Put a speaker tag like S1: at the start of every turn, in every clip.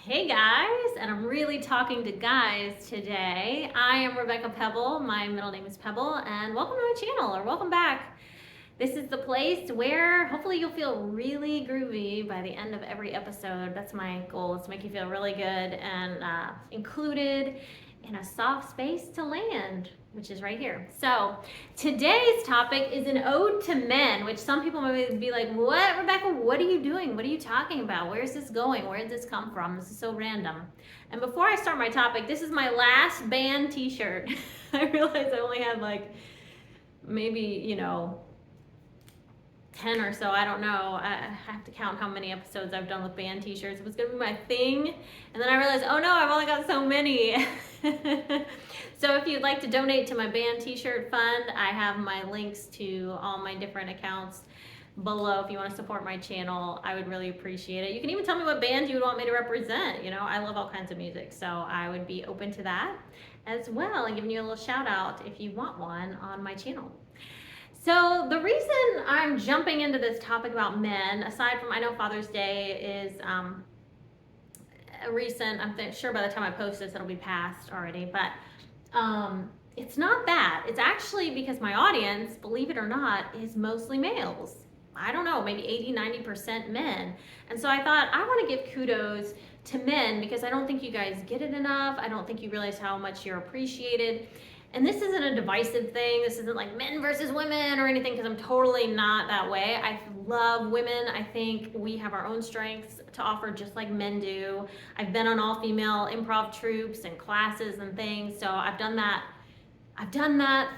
S1: Hey guys, and I'm really talking to guys today. I am Rebecca Pebble, my middle name is Pebble, and welcome to my channel, or welcome back. This is the place where hopefully you'll feel really groovy by the end of every episode. That's my goal, is to make you feel really good and included in a soft space to land, which is right here. So today's topic is an ode to men, which some people might be like, what, Rebecca, what are you doing? What are you talking about? Where's this going? Where did this come from? This is so random. And before I start my topic, this is my last band t-shirt. I realized I only had like maybe, 10 or so, I don't know. I have to count how many episodes I've done with band t-shirts. It was gonna be my thing, and then I realized, oh no, I've only got so many. So if you'd like to donate to my band t-shirt fund, I have my links to all my different accounts below. If you want to support my channel, I would really appreciate it. You can even tell me what band you would want me to represent. I love all kinds of music, so I would be open to that as well, and giving you a little shout out if you want one on my channel. So the reason I'm jumping into this topic about men, aside from, I know Father's Day is recent, I'm sure by the time I post this it'll be past already, but it's not that. It's actually because my audience, believe it or not, is mostly males. I don't know, maybe 80-90% men. And so I thought I want to give kudos to men because I don't think you guys get it enough. I don't think you realize how much you're appreciated. And this isn't a divisive thing. This isn't like men versus women or anything, because I'm totally not that way. I love women. I think we have our own strengths to offer just like men do. I've been on all female improv troupes and classes and things. So I've done that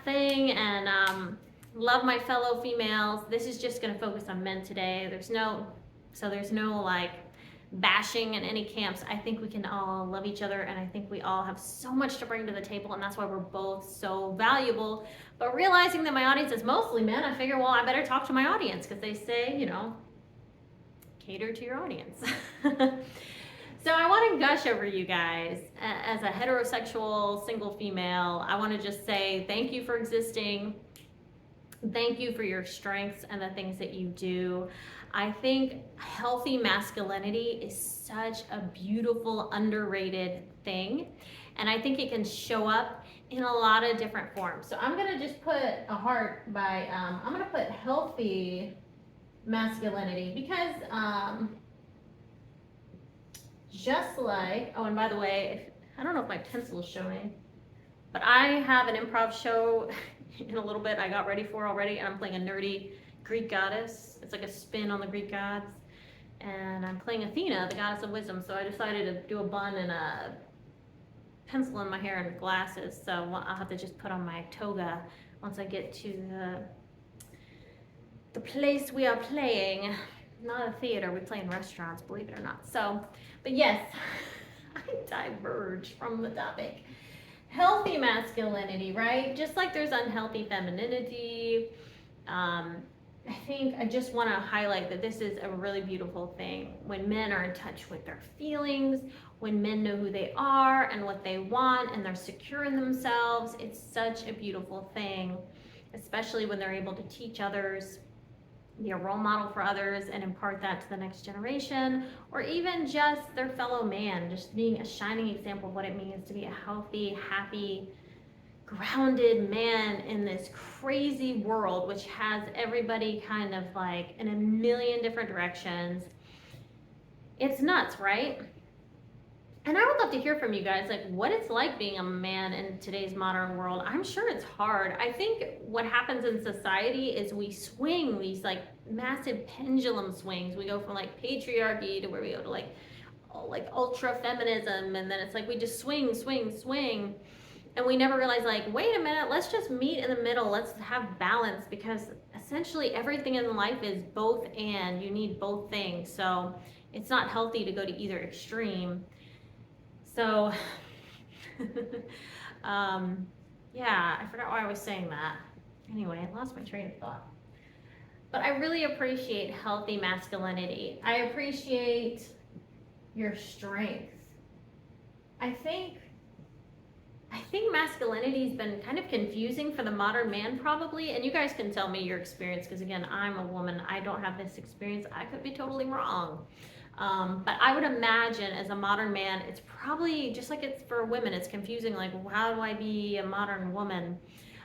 S1: thing and love my fellow females. This is just gonna focus on men today. There's no like bashing in any camps. I think we can all love each other, and I think we all have so much to bring to the table, and that's why we're both so valuable. But realizing that my audience is mostly men, I figure, well, I better talk to my audience, because they say, cater to your audience. So I want to gush over you guys. As a heterosexual single female, I want to just say thank you for existing. Thank you for your strengths and the things that you do. I think healthy masculinity is such a beautiful, underrated thing. And I think it can show up in a lot of different forms. So I'm going to just put a heart by, I'm going to put healthy masculinity because just like, oh, and by the way, I don't know if my pencil is showing, but I have an improv show in a little bit I got ready for already, and I'm playing a nerdy Greek goddess. It's like a spin on the Greek gods. And I'm playing Athena, the goddess of wisdom, so I decided to do a bun and a pencil in my hair and glasses, so I'll have to just put on my toga once I get to the place we are playing. Not a theater, we play in restaurants, believe it or not. So, but yes, I diverge from the topic. Healthy masculinity, right? Just like there's unhealthy femininity. I think I just want to highlight that this is a really beautiful thing when men are in touch with their feelings, when men know who they are and what they want, and they're secure in themselves. It's such a beautiful thing, especially when they're able to teach others, be a role model for others, and impart that to the next generation, or even just their fellow man, just being a shining example of what it means to be a healthy, happy, grounded man in this crazy world, which has everybody kind of like in a million different directions. It's nuts, right? And I would love to hear from you guys, like what it's like being a man in today's modern world. I'm sure it's hard. I think what happens in society is we swing these like massive pendulum swings. We go from like patriarchy to where we go to like ultra feminism, and then it's like we just swing. And we never realize, like, wait a minute, let's just meet in the middle. Let's have balance, because essentially everything in life is both and. You need both things. So it's not healthy to go to either extreme. So, yeah, I forgot why I was saying that. Anyway, I lost my train of thought. But I really appreciate healthy masculinity. I appreciate your strength. I think masculinity's been kind of confusing for the modern man, probably, and you guys can tell me your experience, because again, I'm a woman. I don't have this experience. I could be totally wrong. But I would imagine as a modern man, it's probably just like it's for women, it's confusing. Like, how do I be a modern woman?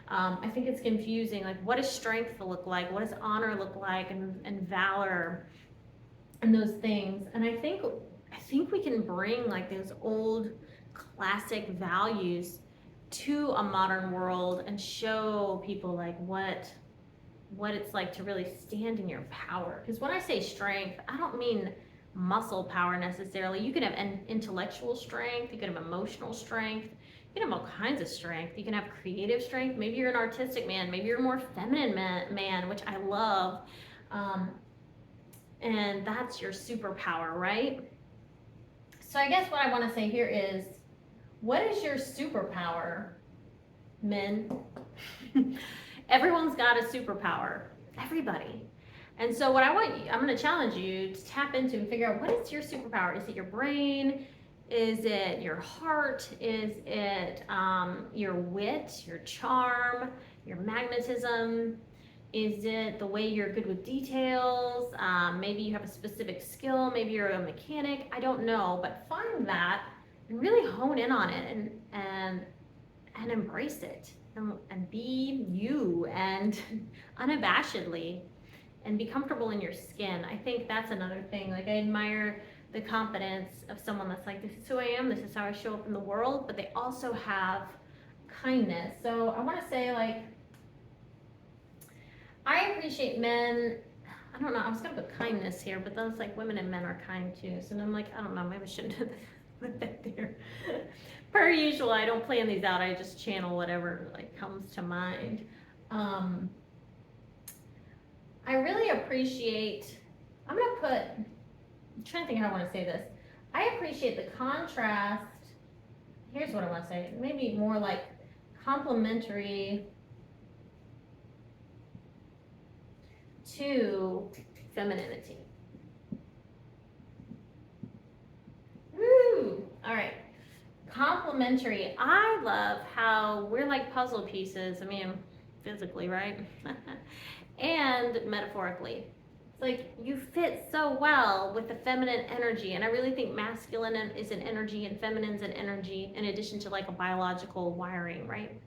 S1: I think it's confusing. Like, what does strength look like? What does honor look like? And valor and those things. And I think we can bring like those old classic values to a modern world and show people like what it's like to really stand in your power. Because when I say strength, I don't mean muscle power necessarily. You can have an intellectual strength, you can have emotional strength, you can have all kinds of strength. You can have creative strength. Maybe you're an artistic man, maybe you're a more feminine man, which I love. Um, and that's your superpower, right? So I guess what I want to say here is, what is your superpower, men? Everyone's got a superpower. Everybody. And so what I'm going to challenge you to tap into and figure out, what is your superpower? Is it your brain? Is it your heart? Is it your wit, your charm, your magnetism? Is it the way you're good with details? Maybe you have a specific skill. Maybe you're a mechanic. I don't know, but find that and really hone in on it and embrace it and be you and unabashedly and be comfortable in your skin. I think that's another thing. Like, I admire the confidence of someone that's like, this is who I am, this is how I show up in the world, but they also have kindness. So I want to say, like, I appreciate men. I don't know, I was gonna put kindness here, but then it's like women and men are kind too. So then I'm like, I don't know, maybe I shouldn't have put that there. Per usual, I don't plan these out, I just channel whatever like comes to mind. I really appreciate, I'm trying to think how I want to say this. I appreciate the contrast. Here's what I want to say. Maybe more like complementary to femininity. Woo! All right. Complementary. I love how we're like puzzle pieces. I mean, physically, right? And metaphorically. It's like you fit so well with the feminine energy, and I really think masculine is an energy and feminine's an energy in addition to like a biological wiring, right?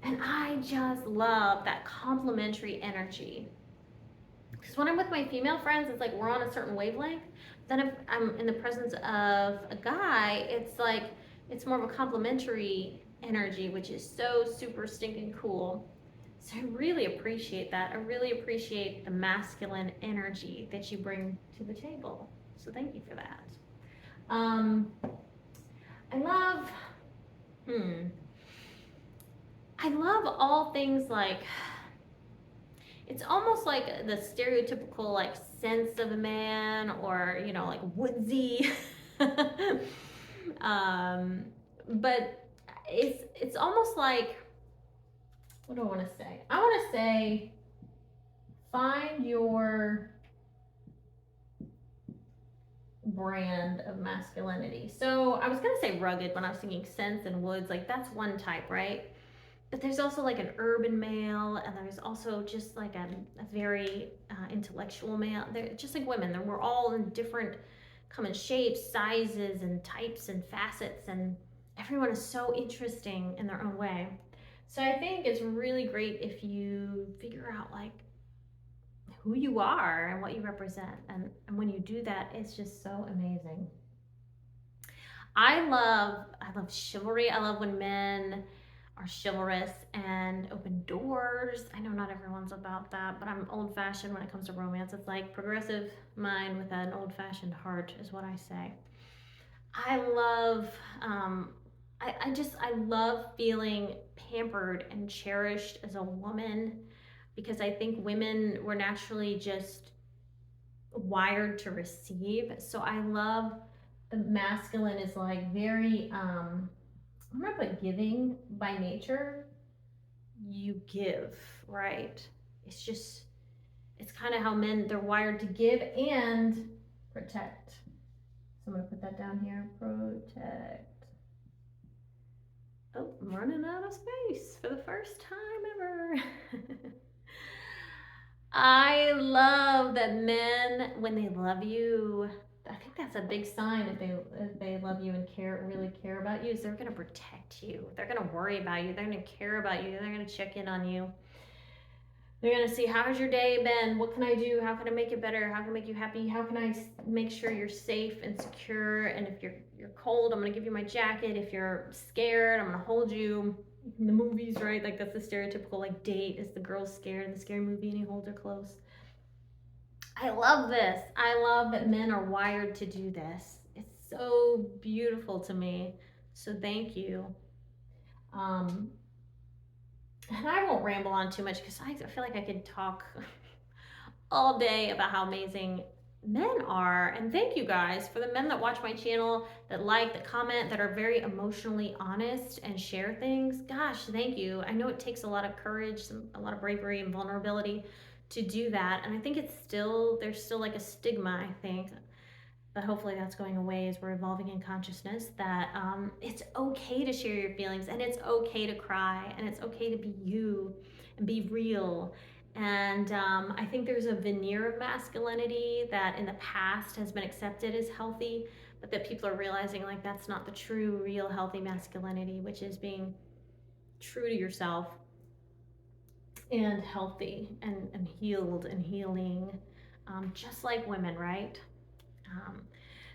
S1: And I just love that complementary energy. Because when I'm with my female friends, it's like we're on a certain wavelength. Then if I'm in the presence of a guy, it's like it's more of a complementary energy, which is so super stinking cool. So I really appreciate that. I really appreciate the masculine energy that you bring to the table. So thank you for that. I love, I love all things like, it's almost like the stereotypical like sense of a man, or you know, like woodsy. But it's almost like, what do I want to say? I want to say, find your brand of masculinity. So I was going to say rugged when I was thinking sense and woods, like that's one type, right? But there's also like an urban male, and there's also just like a very intellectual male. They're just like women. We're all in different common shapes, sizes, and types and facets, and everyone is so interesting in their own way. So I think it's really great if you figure out like who you are and what you represent, and when you do that, it's just so amazing. I love chivalry. I love when men are chivalrous and open doors. I know not everyone's about that, but I'm old fashioned when it comes to romance. It's like progressive mind with an old fashioned heart is what I say. I love I love feeling pampered and cherished as a woman, because I think women were naturally just wired to receive. So I love the masculine is like very I'm not like giving by nature. You give, right? It's just it's kind of how men, they're wired to give and protect. So I'm gonna put that down here. Protect. Oh, I'm running out of space for the first time ever. I love that men, when they love you, I think that's a big sign if they love you and really care about you, is they're gonna protect you. They're gonna worry about you. They're gonna care about you. They're gonna check in on you. They're gonna see, how's your day been? What can I do? How can I make it better? How can I make you happy? How can I make sure you're safe and secure? And if you're cold, I'm gonna give you my jacket. If you're scared, I'm gonna hold you. In the movies, right? Like that's the stereotypical like date, is the girl's scared in the scary movie and he holds her close. I love this. I love that men are wired to do this. It's so beautiful to me. So thank you. Um, and I won't ramble on too much because I feel like I could talk all day about how amazing men are. And thank you guys for the men that watch my channel, that like, that comment, that are very emotionally honest and share things. Gosh, thank you. I know it takes a lot of courage, a lot of bravery and vulnerability to do that. And I think there's still like a stigma, I think. But hopefully that's going away as we're evolving in consciousness, that it's okay to share your feelings, and it's okay to cry, and it's okay to be you and be real. And I think there's a veneer of masculinity that in the past has been accepted as healthy, but that people are realizing like that's not the true, real, healthy masculinity, which is being true to yourself and healthy and healed and healing, just like women, right? Um,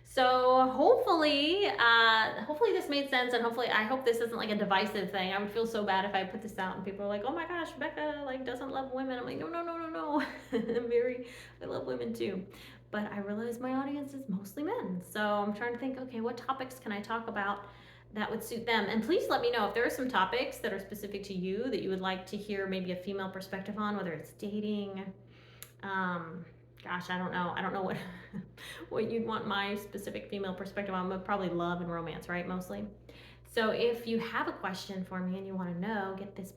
S1: so hopefully this made sense, and hopefully I hope this isn't like a divisive thing. I would feel so bad if I put this out and people are like, "Oh my gosh, Becca like doesn't love women." I'm like, no, no, no, no, no. I love women too, but I realize my audience is mostly men. So I'm trying to think, okay, what topics can I talk about that would suit them? And please let me know if there are some topics that are specific to you that you would like to hear maybe a female perspective on, whether it's dating. Gosh, I don't know. I don't know what what you'd want my specific female perspective on, but probably love and romance, right? Mostly. So if you have a question for me and you want to know, get this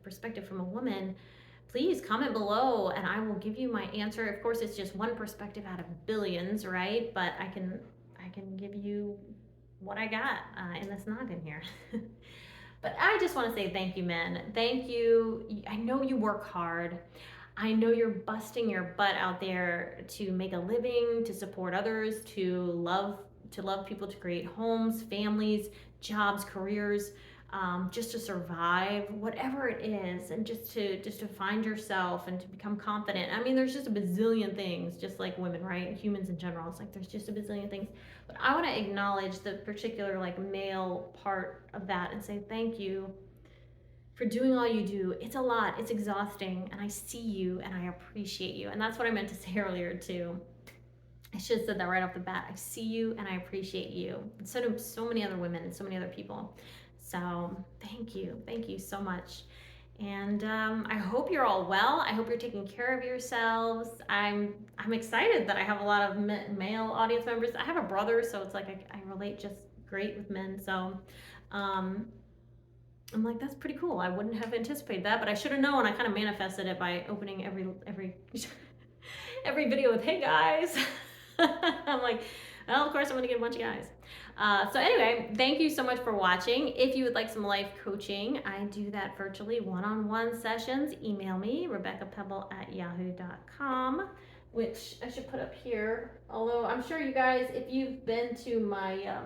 S1: perspective from a woman, please comment below and I will give you my answer. Of course, it's just one perspective out of billions, right? But I can give you what I got in this noggin here. But I just want to say thank you, men. Thank you. I know you work hard. I know you're busting your butt out there to make a living, to support others, to love people, to create homes, families, jobs, careers, just to survive, whatever it is, and just to find yourself and to become confident. I mean, there's just a bazillion things, just like women, right? Humans in general. It's like there's just a bazillion things. But I want to acknowledge the particular like male part of that and say thank you for doing all you do. It's a lot, it's exhausting, and I see you and I appreciate you. And that's what I meant to say earlier too. I should have said that right off the bat. I see you and I appreciate you. And so do so many other women and so many other people. So thank you so much. And I hope you're all well. I hope you're taking care of yourselves. I'm excited that I have a lot of male audience members. I have a brother, so it's like I relate just great with men. So I'm like, that's pretty cool. I wouldn't have anticipated that, but I should have known. I kind of manifested it by opening every every video with, "Hey guys." I'm like, well, of course I'm gonna get a bunch of guys. So anyway, thank you so much for watching. If you would like some life coaching, I do that virtually, one-on-one sessions. Email me, RebeccaPebble@yahoo.com, which I should put up here. Although I'm sure you guys, if you've been to my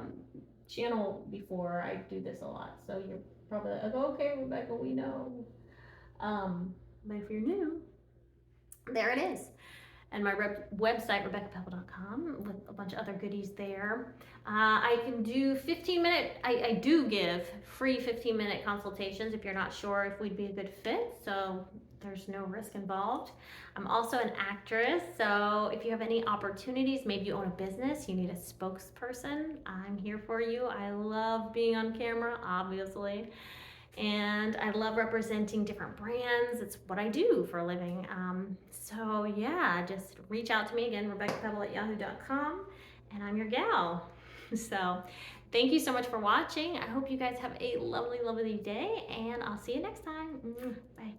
S1: channel before, I do this a lot. So you're probably like, okay, Rebecca, we know. But if you're new, there it is. And my website, RebeccaPebble.com, with a bunch of other goodies there. I can do 15-minute, I do give free 15-minute consultations if you're not sure if we'd be a good fit, so there's no risk involved. I'm also an actress, so if you have any opportunities, maybe you own a business, you need a spokesperson, I'm here for you. I love being on camera, obviously. And I love representing different brands. It's what I do for a living. So yeah, just reach out to me again, RebeccaPebble@yahoo.com, and I'm your gal. So thank you so much for watching. I hope you guys have a lovely, lovely day, and I'll see you next time. Bye.